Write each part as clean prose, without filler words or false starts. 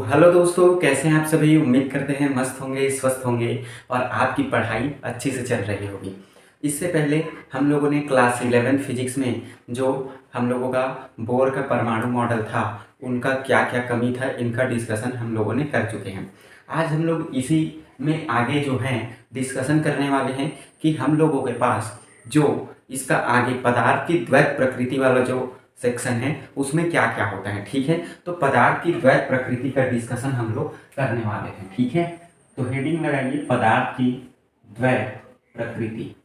Hello दोस्तों, कैसे हैं आप सभी। उम्मीद करते हैं मस्त होंगे, स्वस्थ होंगे और आपकी पढ़ाई अच्छे से चल रही होगी। इससे पहले हम लोगों ने क्लास 11 फिजिक्स में जो हम लोगों का बोर का परमाणु मॉडल था, उनका क्या क्या कमी था, इनका डिस्कशन हम लोगों ने कर चुके हैं। आज हम लोग इसी में आगे जो है डिस्कशन करने वाले हैं कि हम लोगों के पास जो इसका आगे पदार्थ की द्वैत प्रकृति वाला जो सेक्शन है उसमें क्या क्या होता है। ठीक है, तो पदार्थ की द्वैत प्रकृति का डिस्कशन हम लोग करने वाले हैं। ठीक है, तो हेडिंग लगाइए पदार्थ की द्वैत प्रकृति।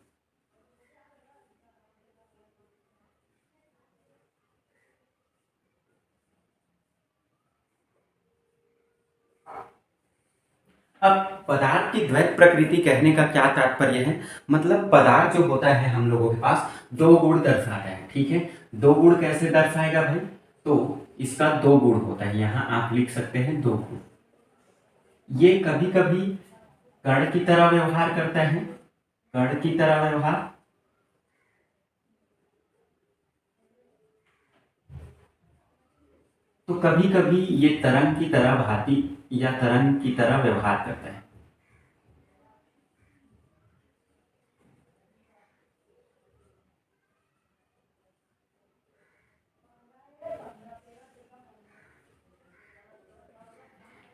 अब पदार्थ की द्वैत प्रकृति कहने का क्या तात्पर्य है, मतलब पदार्थ जो होता है हम लोगों के पास दो गुण दर्शाता है। ठीक है, दो गुण कैसे दर्शाएगा भाई, तो इसका दो गुण होता है, यहां आप लिख सकते हैं दो गुण। ये कभी कभी कण की तरह व्यवहार करता है, कण की तरह व्यवहार, तो कभी कभी ये तरंग की तरह भांति या तरंग की तरह व्यवहार करता है।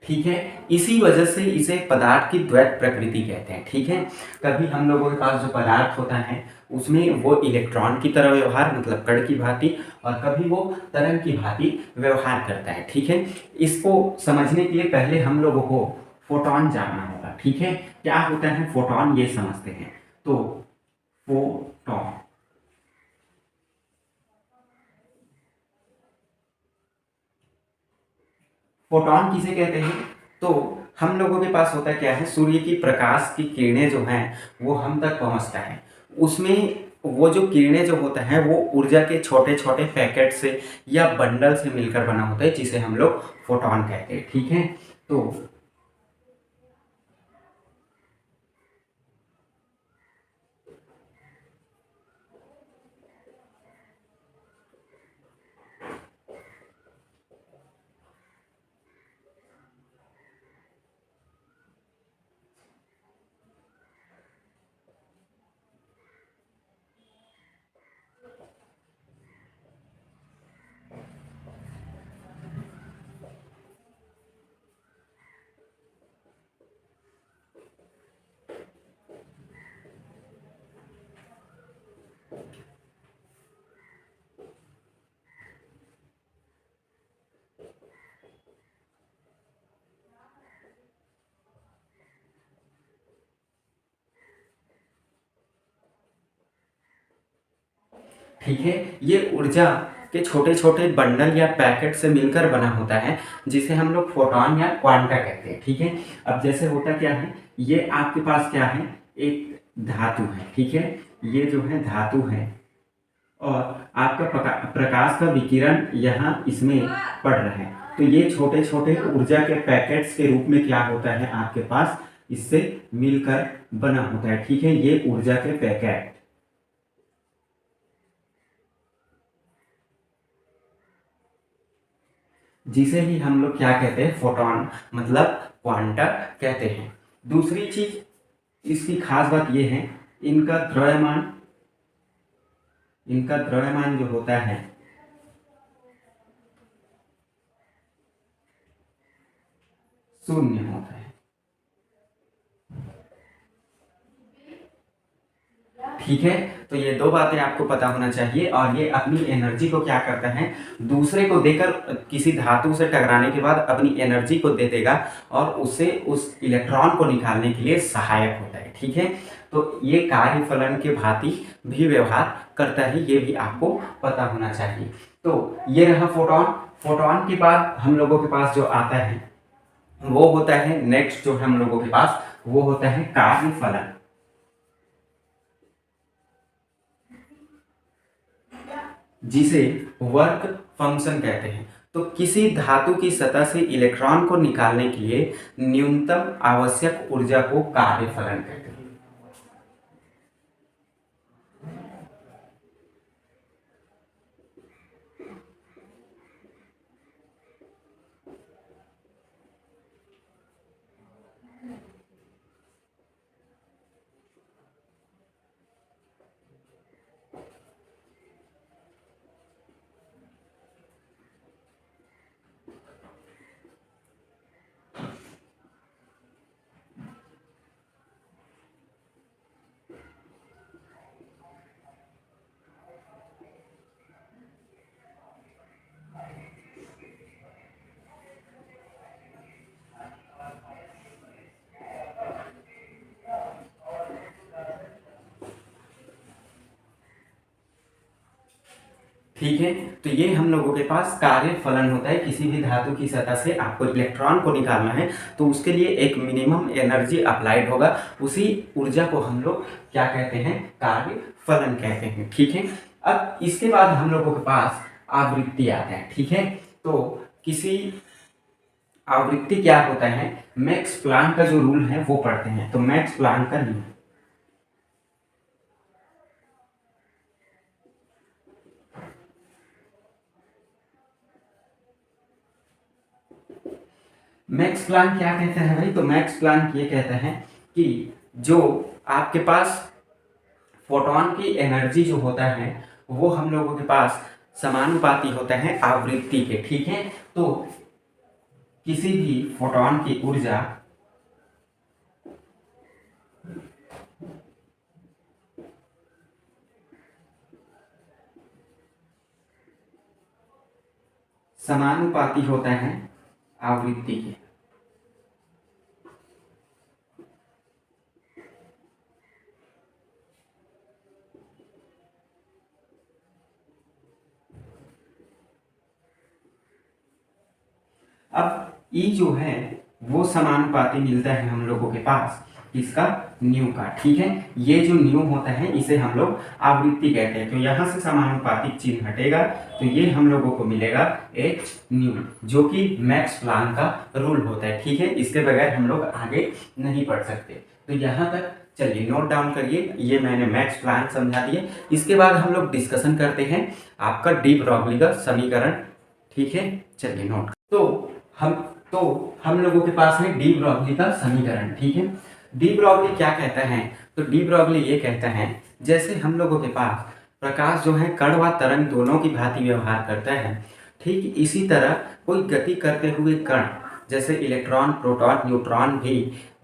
ठीक है, इसी वजह से इसे पदार्थ की द्वैत प्रकृति कहते हैं। ठीक है, कभी हम लोगों के पास जो पदार्थ होता है उसमें वो इलेक्ट्रॉन की तरह व्यवहार, मतलब कण की भांति, और कभी वो तरंग की भांति व्यवहार करता है। ठीक है, इसको समझने के लिए पहले हम लोगों को फोटॉन जानना होगा। ठीक है, क्या होता है फोटॉन ये समझते हैं। तो फोटॉन, फोटॉन किसे कहते हैं, तो हम लोगों के पास होता क्या है, सूर्य की प्रकाश की किरणें जो हैं वो हम तक पहुंचता है। उसमें वो जो किरणें जो होता है वो ऊर्जा के छोटे छोटे पैकेट से या बंडल से मिलकर बना होता है, जिसे हम लोग फोटॉन कहते हैं। ठीक है, तो ठीक है, ये ऊर्जा के छोटे छोटे बंडल या पैकेट से मिलकर बना होता है, जिसे हम लोग फोटॉन या क्वांटा कहते हैं। ठीक है, अब जैसे होता क्या है, ये आपके पास क्या है, एक धातु है। ठीक है, ये जो है धातु है और आपका प्रकाश का विकिरण यहाँ इसमें पड़ रहा है, तो ये छोटे छोटे ऊर्जा के पैकेट्स के रूप में क्या होता है आपके पास, इससे मिलकर बना होता है। ठीक है, ये ऊर्जा के पैकेट, जिसे ही हम लोग क्या कहते हैं, फोटॉन मतलब क्वांटा कहते हैं। दूसरी चीज इसकी खास बात यह है, इनका द्रव्यमान, इनका द्रव्यमान जो होता है शून्य होता है। ठीक है, तो ये दो बातें आपको पता होना चाहिए, और ये अपनी एनर्जी को क्या करता है, दूसरे को देकर किसी धातु से टकराने के बाद अपनी एनर्जी को दे देगा और उससे उस इलेक्ट्रॉन को निकालने के लिए सहायक होता है। ठीक है, तो ये कार्य फलन के भांति भी व्यवहार करता है, ये भी आपको पता होना चाहिए। तो ये रहा फोटॉन। फोटॉन के बाद हम लोगों के पास जो आता है वो होता है, नेक्स्ट जो हम लोगों के पास वो होता है कार्य फलन, जिसे वर्क फंक्शन कहते हैं। तो किसी धातु की सतह से इलेक्ट्रॉन को निकालने के लिए न्यूनतम आवश्यक ऊर्जा को कार्यफलन कहते हैं। ठीक है। तो ये हम लोगों के पास कार्य फलन होता है। किसी भी धातु की सतह से आपको इलेक्ट्रॉन को निकालना है तो उसके लिए एक मिनिमम एनर्जी अप्लाइड होगा, उसी ऊर्जा को हम लोग क्या कहते हैं, कार्य फलन कहते हैं। ठीक है। अब इसके बाद हम लोगों के पास आवृत्ति आता है। ठीक है। तो किसी आवृत्ति क्या होता है, मैक्स प्लांक का जो रूल है वो पढ़ते हैं। तो मैक्स प्लांक का नियम, मैक्स प्लांक क्या कहता है भाई, तो मैक्स प्लांक ये कहता है कि जो आपके पास फोटोन की एनर्जी जो होता है वो हम लोगों के पास समानुपाती होता है आवृत्ति के। ठीक है। तो किसी भी फोटोन की ऊर्जा समानुपाती होता है आवृत्ति के। अब ई जो है वो समानुपाती मिलता है हम लोगों के पास इसका न्यू का। ठीक है। ये जो न्यू होता है इसे हम लोग आवृत्ति कहते हैं। तो यहाँ से समानुपातिक चिन्ह हटेगा तो ये हम लोगों को मिलेगा एच न्यू, जो कि मैक्स प्लांक का रूल होता है। ठीक है। इसके बगैर हम लोग आगे नहीं बढ़ सकते। तो यहाँ तक चलिए नोट डाउन करिए, ये मैंने मैक्स प्लांक समझा दिए। इसके बाद हम लोग डिस्कशन करते हैं आपका डी ब्रॉगली का समीकरण। ठीक है। चलिए नोट, हम लोगों के पास है डी ब्रॉगली का समीकरण। ठीक है। डी ब्रॉगली क्या कहता है, तो डी ब्रॉगली ये कहता है जैसे हम लोगों के पास प्रकाश जो है कण व तरंग दोनों की भांति व्यवहार करता है, ठीक इसी तरह कोई गति करते हुए कण जैसे इलेक्ट्रॉन, प्रोटॉन, न्यूट्रॉन भी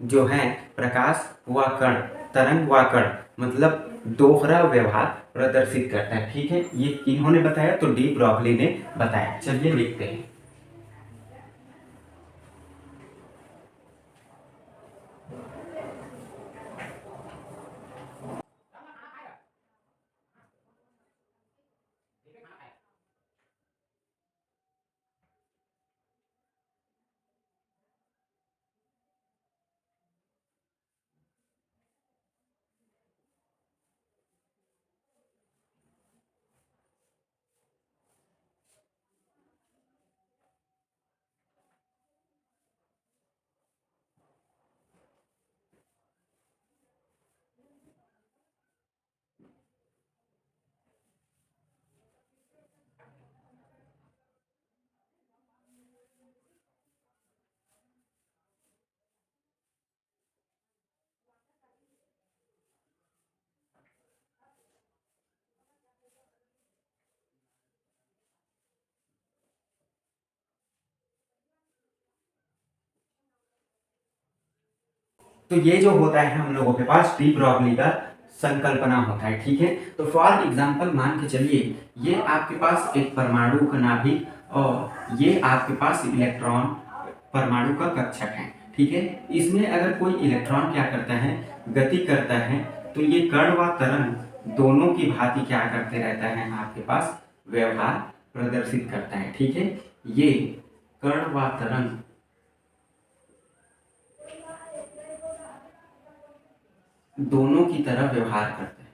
जो है प्रकाश व कण, तरंग व कण मतलब दोहरा व्यवहार प्रदर्शित करता है। ठीक है। ये किन्होंने बताया, तो डी ब्रॉगली ने बताया। चलिए लिखते हैं। तो ये जो होता है हम लोगों के पास डी ब्रॉगली का संकल्पना होता है। ठीक है। तो फॉर एग्जांपल मान के चलिए ये आपके पास एक परमाणु का नाभिक और ये आपके पास इलेक्ट्रॉन परमाणु का कक्षक है। ठीक है। इसमें अगर कोई इलेक्ट्रॉन क्या करता है, गति करता है, तो ये कण व तरंग दोनों की भांति क्या करते रहता है, आपके पास व्यवहार प्रदर्शित करता है। ठीक है। ये कण व तरंग दोनों की तरह व्यवहार करते हैं।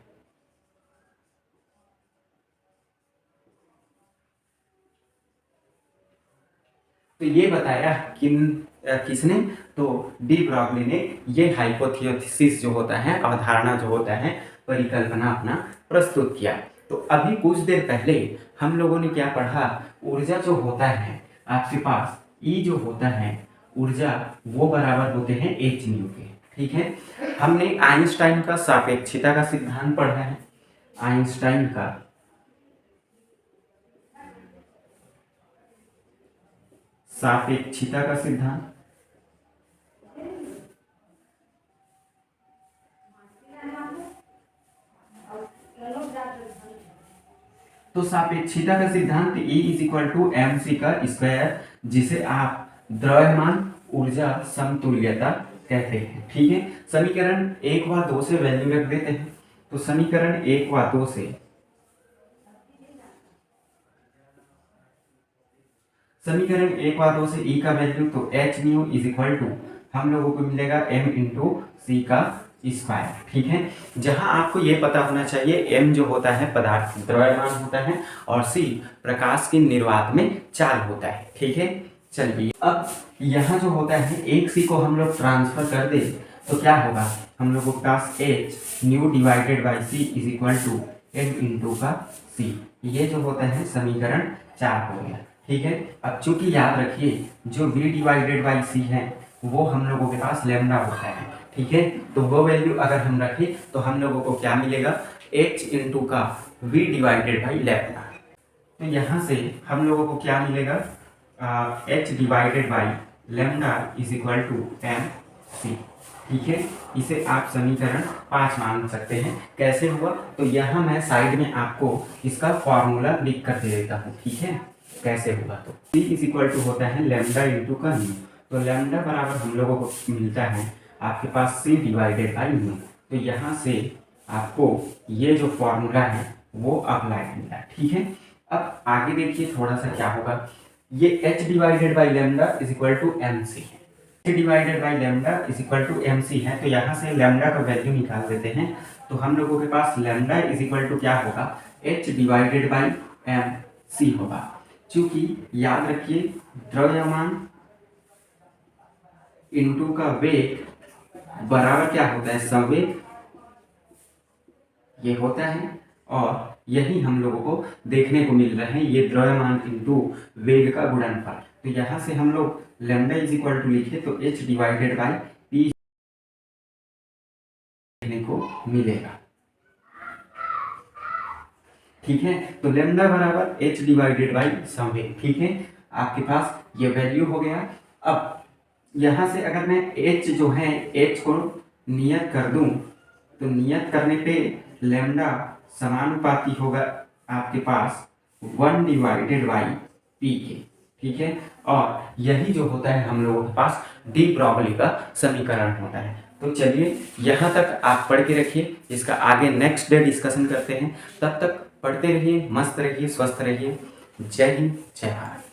तो ये बताया किसने, तो डी ब्रॉगली ने ये हाइपोथेसिस जो होता है, अवधारणा जो होता है, परिकल्पना अपना प्रस्तुत किया। तो अभी कुछ देर पहले हम लोगों ने क्या पढ़ा, ऊर्जा जो होता है आपके पास ई जो होता है ऊर्जा वो बराबर होते हैं एच न्यू के। ठीक है। हमने आइंस्टाइन का सापेक्षिता का सिद्धांत पढ़ा है, आइंस्टाइन का सापेक्षिता का सिद्धांत। तो सापेक्षिता का सिद्धांत E is equal to M C का स्क्वायर, जिसे आप द्रव्यमान ऊर्जा समतुल्यता कहते हैं। ठीक है। समीकरण 1 व 2 से वैल्यू रख देते हैं। तो समीकरण 1 व 2 से समीकरण 1 व 2 से ई का वैल्यू, तो H nu is equal to हम लोगों को मिलेगा एम इंटू सी का स्क्वायर। ठीक है, जहां आपको ये पता होना चाहिए एम जो होता है पदार्थ द्रव्यमान होता है और सी प्रकाश की निर्वात में चाल होता है। ठीक है, चलिए अब यहाँ जो होता है एक सी को हम लोग ट्रांसफर कर दे तो क्या होगा, हम लोगों के पास H nu divided by C is equal to M into का सी। ये जो होता है समीकरण 4 हो गया। ठीक है, अब चूंकि याद रखिए जो v डिवाइडेड बाई सी है वो हम लोगों के पास लैम्डा होता है। ठीक है, तो वो वैल्यू अगर हम रखें तो हम लोगों को क्या मिलेगा, h इंटू का v डिवाइडेड बाई लैम्डा। तो यहाँ से हम लोगों को क्या मिलेगा, h divided by lambda is equal to M C. ठीक है, इसे आप समीकरण 5 मान सकते हैं। कैसे हुआ, तो यहाँ मैं साइड में आपको इसका फॉर्मूला लिख कर दे देता हूँ। ठीक है, कैसे होगा, तो c इज इक्वल टू होता है लैम्डा इंटू का न्यू। तो लैम्डा बराबर हम लोगों को मिलता है आपके पास c डिवाइडेड बाई न्यू। तो यहाँ से आपको ये जो फॉर्मूला है वो अप्लाई मिला। ठीक है, अब आगे देखिए थोड़ा सा क्या होगा, ये h divided by lambda is equal to M C है। h divided by lambda is equal to M C है, तो यहाँ से लैम्डा का वैल्यू निकाल देते हैं। तो हम लोगों के पास लैम्डा इज इक्वल टू क्या होगा, h divided by M C होगा। चूंकि याद रखिए द्रव्यमान इनटू का वेग बराबर क्या होता है, संवेग ये होता है। और यही हम लोगों को देखने को मिल रहा है, ये द्रव्यमान इनटू वेग का गुणनफल। तो यहाँ से हम लोग लैम्डा इज इक्वल टू लिखे तो h डिवाइडेड बाई पी देखने को मिलेगा। ठीक है, तो लैम्डा बराबर h डिवाइडेड बाई संवेग। ठीक है, आपके पास ये वैल्यू हो गया। अब यहाँ से अगर मैं h जो है h को नियत कर दूं तो नियत करने पे लैम्डा समानुपाती होगा आपके पास 1 डिवाइडेड बाई पी के। ठीक है, और यही जो होता है हम लोगों के पास डी ब्रॉगली का समीकरण होता है। तो चलिए यहाँ तक आप पढ़ के रखिए, इसका आगे नेक्स्ट डे डिस्कशन करते हैं। तब तक पढ़ते रहिए, मस्त रहिए, स्वस्थ रहिए। जय हिंद, जय भारत।